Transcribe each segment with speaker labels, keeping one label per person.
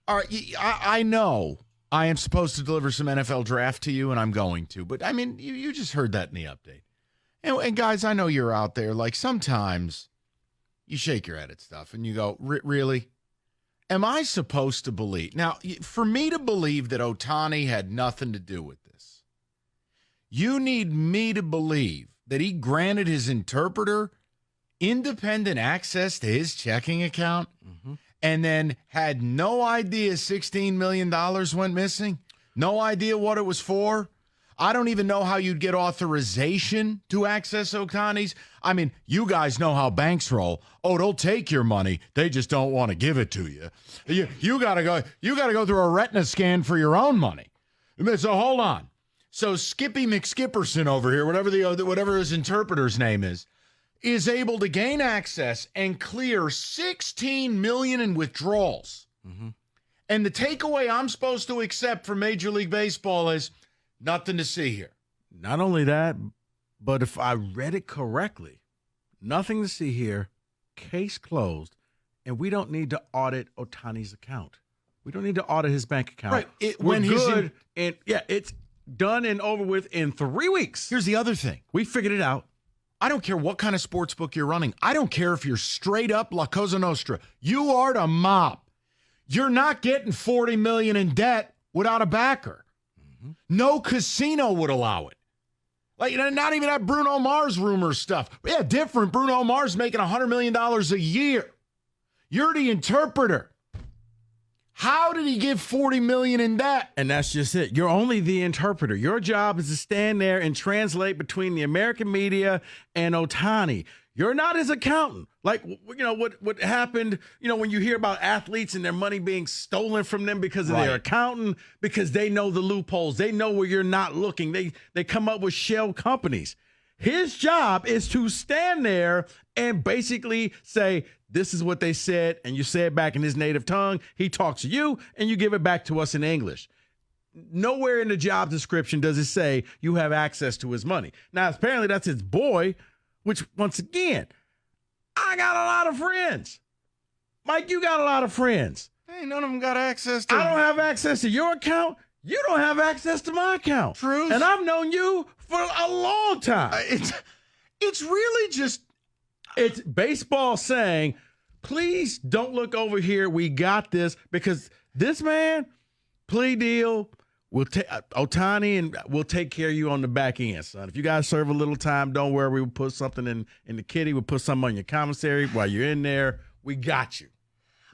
Speaker 1: All right, I know I am supposed to deliver some NFL draft to you, and I'm going to. But, I mean, you just heard that in the update. And guys, I know you're out there. Like, sometimes you shake your head at stuff, and you go, really? Am I supposed to believe? Now, for me to believe that Ohtani had nothing to do with this, you need me to believe that he granted his interpreter independent access to his checking account and then had no idea $16 million went missing? No idea what it was for? I don't even know how you'd get authorization to access Ohtani's. I mean, you guys know how banks roll. Oh, they'll take your money. They just don't want to give it to you. You gotta go through a retina scan for your own money. So hold on. So Skippy McSkipperson over here, whatever his interpreter's name is able to gain access and clear $16 million in withdrawals. And the takeaway I'm supposed to accept from Major League Baseball is nothing to see here.
Speaker 2: Not only that, but if I read it correctly, nothing to see here, case closed, and we don't need to audit Ohtani's account. We don't need to audit his bank account.
Speaker 1: Right.
Speaker 2: We're good, it's done and over with in 3 weeks.
Speaker 1: Here's the other thing.
Speaker 2: We figured it out.
Speaker 1: I don't care what kind of sports book you're running. I don't care if you're straight up La Cosa Nostra. You are the mob. You're not getting $40 million in debt without a backer. No casino would allow it. Like, not even that Bruno Mars rumor stuff. Yeah, different. Bruno Mars making $100 million a year. You're the interpreter. How did he give $40 million in debt?
Speaker 2: And that's just it. You're only the interpreter. Your job is to stand there and translate between the American media and Ohtani. You're not his accountant. Like, what happened, when you hear about athletes and their money being stolen from them because of their accountant, because they know the loopholes. They know where you're not looking. They come up with shell companies. His job is to stand there and basically say, this is what they said, and you say it back in his native tongue. He talks to you, and you give it back to us in English. Nowhere in the job description does it say you have access to his money. Now, apparently that's his boy, which, once again, I got a lot of friends. Mike, you got a lot of friends.
Speaker 1: Hey, none of them got access to...
Speaker 2: I don't have access to your account. You don't have access to my account.
Speaker 1: Truth.
Speaker 2: And I've known you for a long time.
Speaker 1: It's really just...
Speaker 2: It's baseball saying, please don't look over here. We got this. Because this man, plea deal, we'll take Ohtani, and we'll take care of you on the back end, son. If you guys serve a little time, don't worry. We'll put something in the kitty. We'll put something on your commissary while you're in there. We got you.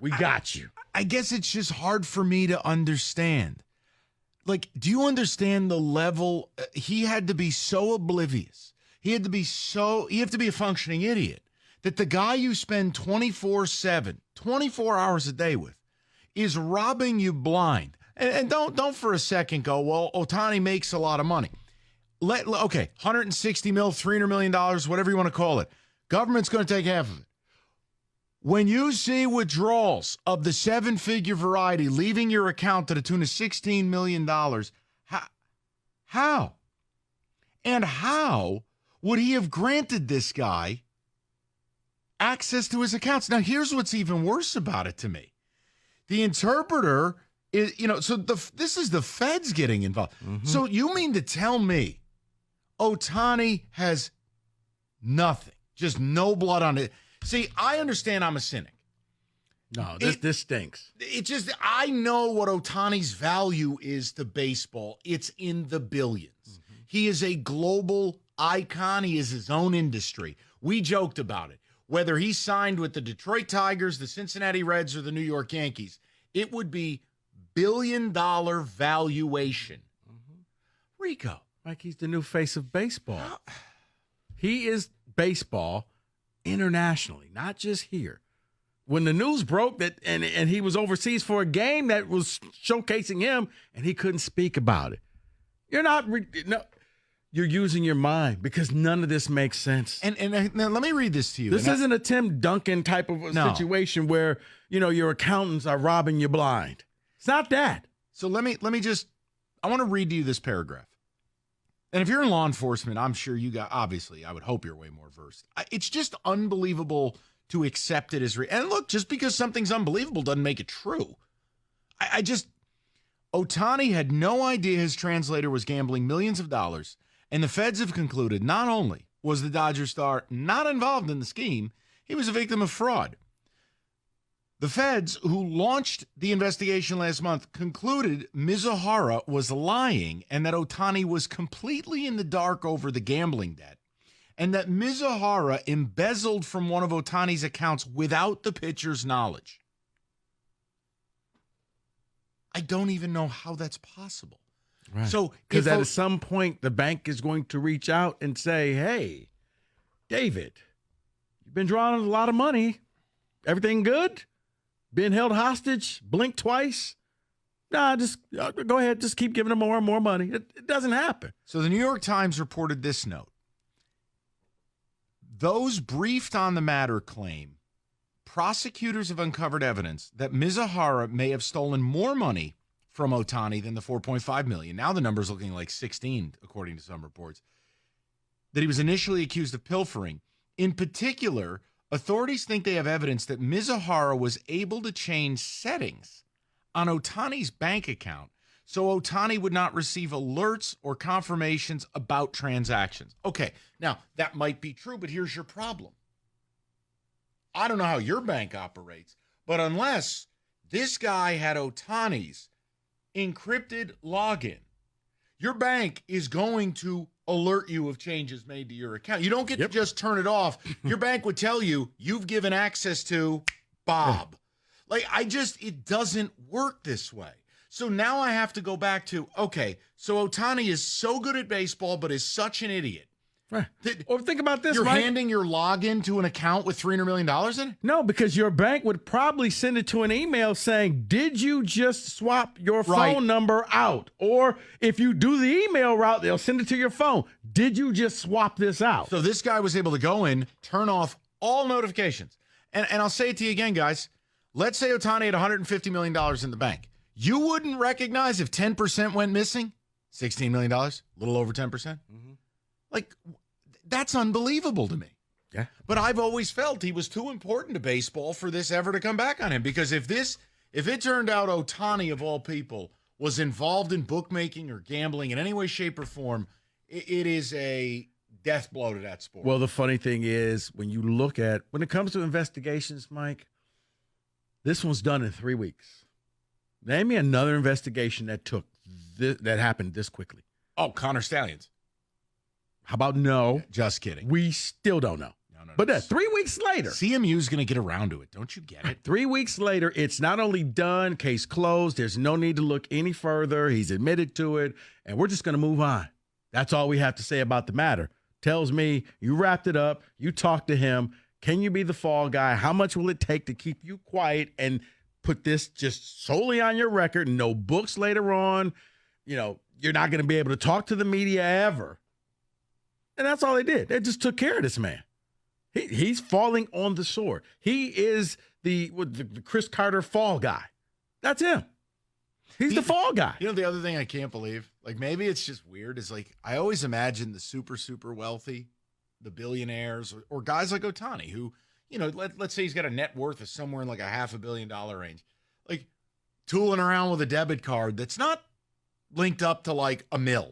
Speaker 2: We got you.
Speaker 1: I guess it's just hard for me to understand. Like, do you understand the level? He had to be so oblivious. You have to be a functioning idiot. That the guy you spend 24/7, 24 hours a day with, is robbing you blind. And don't for a second go, well, Ohtani makes a lot of money. Okay, $160 million, $300 million, whatever you want to call it. Government's going to take half of it. When you see withdrawals of the seven-figure variety leaving your account to the tune of $16 million, how? And how would he have granted this guy access to his accounts? Now, here's what's even worse about it to me. The interpreter is, this is the feds getting involved. So you mean to tell me Ohtani has nothing, just no blood on it? See, I understand I'm a cynic.
Speaker 2: No, this stinks.
Speaker 1: I know what Ohtani's value is to baseball. It's in the billions. He is a global icon. He is his own industry. We joked about it. Whether he signed with the Detroit Tigers, the Cincinnati Reds, or the New York Yankees, it would be billion-dollar valuation. Rico.
Speaker 2: Like, he's the new face of baseball. He is baseball internationally, not just here. When the news broke that and he was overseas for a game that was showcasing him, and he couldn't speak about it. You're using your mind, because none of this makes sense.
Speaker 1: And now let me read this to you.
Speaker 2: This isn't a Tim Duncan type of situation where, your accountants are robbing you blind. It's not that.
Speaker 1: So let me I want to read to you this paragraph. And if you're in law enforcement, I'm sure obviously, I would hope you're way more versed. It's just unbelievable to accept it as real. And look, just because something's unbelievable doesn't make it true. I just, Ohtani had no idea his translator was gambling millions of dollars, and the feds have concluded not only was the Dodger star not involved in the scheme, he was a victim of fraud. The feds, who launched the investigation last month, concluded Mizuhara was lying and that Ohtani was completely in the dark over the gambling debt, and that Mizuhara embezzled from one of Ohtani's accounts without the pitcher's knowledge. I don't even know how that's possible.
Speaker 2: Right.
Speaker 1: So,
Speaker 2: because at some point, the bank is going to reach out and say, hey, David, you've been drawing a lot of money. Everything good? Been held hostage? Blink twice? Nah, just go ahead. Just keep giving them more and more money. It doesn't happen.
Speaker 1: So the New York Times reported this note. Those briefed on the matter claim prosecutors have uncovered evidence that Mizuhara may have stolen more money from Ohtani than the $4.5 million. Now the number's looking like 16, according to some reports. That he was initially accused of pilfering. In particular, authorities think they have evidence that Mizuhara was able to change settings on Ohtani's bank account so Ohtani would not receive alerts or confirmations about transactions. Okay, now that might be true, but here's your problem. I don't know how your bank operates, but unless this guy had Ohtani's encrypted login, your bank is going to alert you of changes made to your account. You don't get to just turn it off. Your bank would tell you you've given access to Bob. Like, it doesn't work this way. So now I have to go back to, okay, so Ohtani is so good at baseball, but is such an idiot.
Speaker 2: Right. Or think about this,
Speaker 1: You're
Speaker 2: Mike.
Speaker 1: handing your login to an account with $300 million in it?
Speaker 2: No, because your bank would probably send it to an email saying, did you just swap your phone number out? Or if you do the email route, they'll send it to your phone. Did you just swap this out?
Speaker 1: So this guy was able to go in, turn off all notifications. And I'll say it to you again, guys. Let's say Ohtani had $150 million in the bank. You wouldn't recognize if 10% went missing? $16 million, a little over 10%? Mm-hmm. Like, that's unbelievable to me.
Speaker 2: Yeah.
Speaker 1: But I've always felt he was too important to baseball for this ever to come back on him. Because if it turned out Ohtani, of all people, was involved in bookmaking or gambling in any way, shape, or form, it is a death blow to that sport.
Speaker 2: Well, the funny thing is, when it comes to investigations, Mike, this one's done in 3 weeks. Name me another investigation that happened this quickly.
Speaker 1: Oh, Connor Stallions.
Speaker 2: How about no?
Speaker 1: Just kidding.
Speaker 2: We still don't know. No. But 3 weeks later.
Speaker 1: CMU's going to get around to it. Don't you get it?
Speaker 2: 3 weeks later, it's not only done, case closed. There's no need to look any further. He's admitted to it, and we're just going to move on. That's all we have to say about the matter. Tells me you wrapped it up. You talked to him. Can you be the fall guy? How much will it take to keep you quiet and put this just solely on your record? No books later on. You know, you're not going to be able to talk to the media ever. And that's all they did. They just took care of this man. He's falling on the sword. He is the Chris Carter fall guy. That's him. He's the fall guy.
Speaker 1: You know, the other thing I can't believe, like, maybe it's just weird, is like I always imagine the super, super wealthy, the billionaires, or guys like Ohtani, who, you know, let's say he's got a net worth of somewhere in like a $500 million range, like tooling around with a debit card that's not linked up to like $1 million.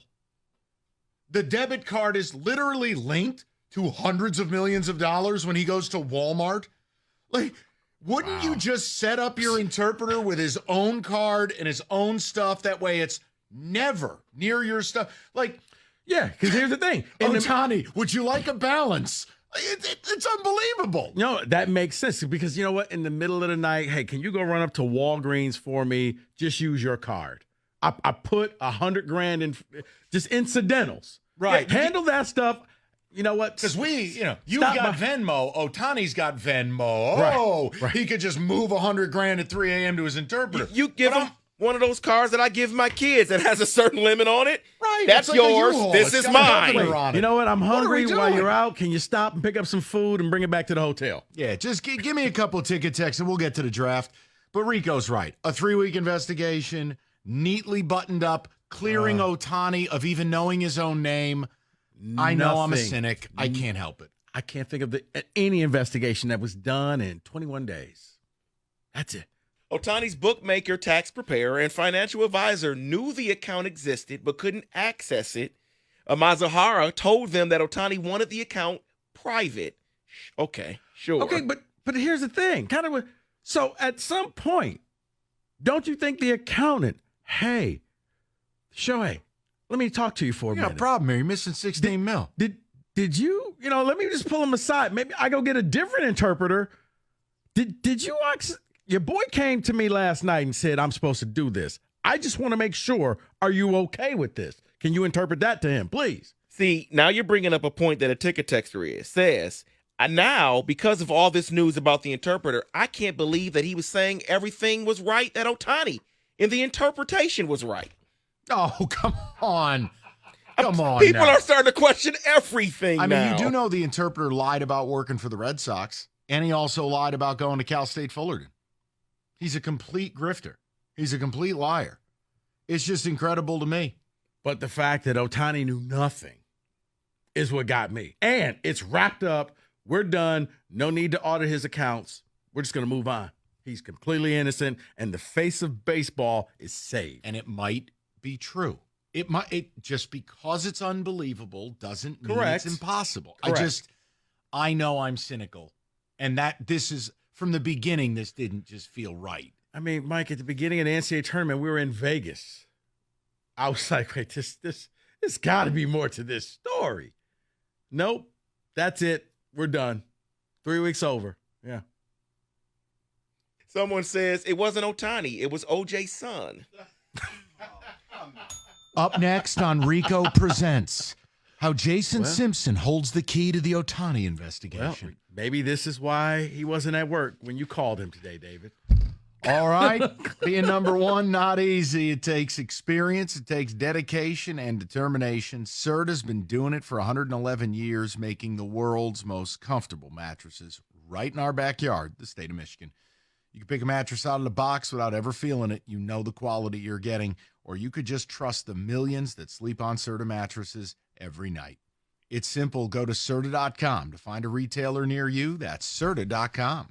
Speaker 1: The debit card is literally linked to hundreds of millions of dollars when he goes to Walmart. Like, wouldn't you just set up your interpreter with his own card and his own stuff? That way it's never near your stuff. Like,
Speaker 2: yeah, because here's the thing.
Speaker 1: Ohtani, would you like a balance? It's unbelievable.
Speaker 2: No, that makes sense because you know what? In the middle of the night, hey, can you go run up to Walgreens for me? Just use your card. I put $100,000 in just incidentals.
Speaker 1: Right.
Speaker 2: Yeah, handle that stuff. You know what?
Speaker 1: Because you've got Venmo. Ohtani's got Venmo. Oh, right. He could just move $100,000 at 3 a.m. to his interpreter.
Speaker 3: You give him one of those cards that I give my kids that has a certain limit on it.
Speaker 1: Right.
Speaker 3: That's like yours. This is mine.
Speaker 2: You know what? I'm hungry while you're out. Can you stop and pick up some food and bring it back to the hotel?
Speaker 1: Yeah, just give me a couple of ticket texts and we'll get to the draft. But Rico's right. A 3-week investigation, neatly buttoned up, clearing Ohtani of even knowing his own name. I know I'm a cynic. I can't help it.
Speaker 2: I can't think of any investigation that was done in 21 days. That's it.
Speaker 3: Otani's bookmaker, tax preparer, and financial advisor knew the account existed but couldn't access it. Mazahara told them that Otani wanted the account private. Okay, sure.
Speaker 2: Okay, but here's the thing. So at some point, don't you think the accountant, hey, Shohei, let me talk to you for a
Speaker 1: You got
Speaker 2: minute.
Speaker 1: a problem here. You're missing 16 mil.
Speaker 2: Did you, let me just pull him aside. Maybe I go get a different interpreter. Did you your boy came to me last night and said, I'm supposed to do this. I just want to make sure, are you okay with this? Can you interpret that to him, please?
Speaker 3: See, now you're bringing up a point that a ticket texter says, now, because of all this news about the interpreter, I can't believe that he was saying everything was right, that Ohtani and the interpretation was right.
Speaker 1: Oh, come on. Come on.
Speaker 3: People
Speaker 1: now.
Speaker 3: are starting to question everything
Speaker 1: I mean,
Speaker 3: now.
Speaker 1: you do know the interpreter lied about working for the Red Sox, and he also lied about going to Cal State Fullerton. He's a complete grifter. He's a complete liar. It's just incredible to me.
Speaker 2: But the fact that Ohtani knew nothing is what got me. And it's wrapped up. We're done. No need to audit his accounts. We're just going to move on. He's completely innocent, and the face of baseball is saved.
Speaker 1: And it might be true. It just because it's unbelievable doesn't mean
Speaker 2: Correct.
Speaker 1: it's impossible.
Speaker 2: Correct.
Speaker 1: I know I'm cynical, and that this is from the beginning. This didn't just feel right.
Speaker 2: I mean, Mike, at the beginning of the NCAA tournament, we were in Vegas. I was like, wait, this got to be more to this story. Nope. That's it. We're done. 3 weeks over. Yeah.
Speaker 3: Someone says it wasn't Ohtani, it was OJ's son.
Speaker 1: Up next on Rico Presents, how Jason Simpson holds the key to the Ohtani investigation.
Speaker 2: Well, maybe this is why he wasn't at work when you called him today, David.
Speaker 1: All right. Being number one, not easy. It takes experience. It takes dedication and determination. Serta's been doing it for 111 years, making the world's most comfortable mattresses right in our backyard, the state of Michigan. You can pick a mattress out of the box without ever feeling it. You know the quality you're getting, or you could just trust the millions that sleep on Serta mattresses every night. It's simple. Go to Serta.com to find a retailer near you. That's Serta.com.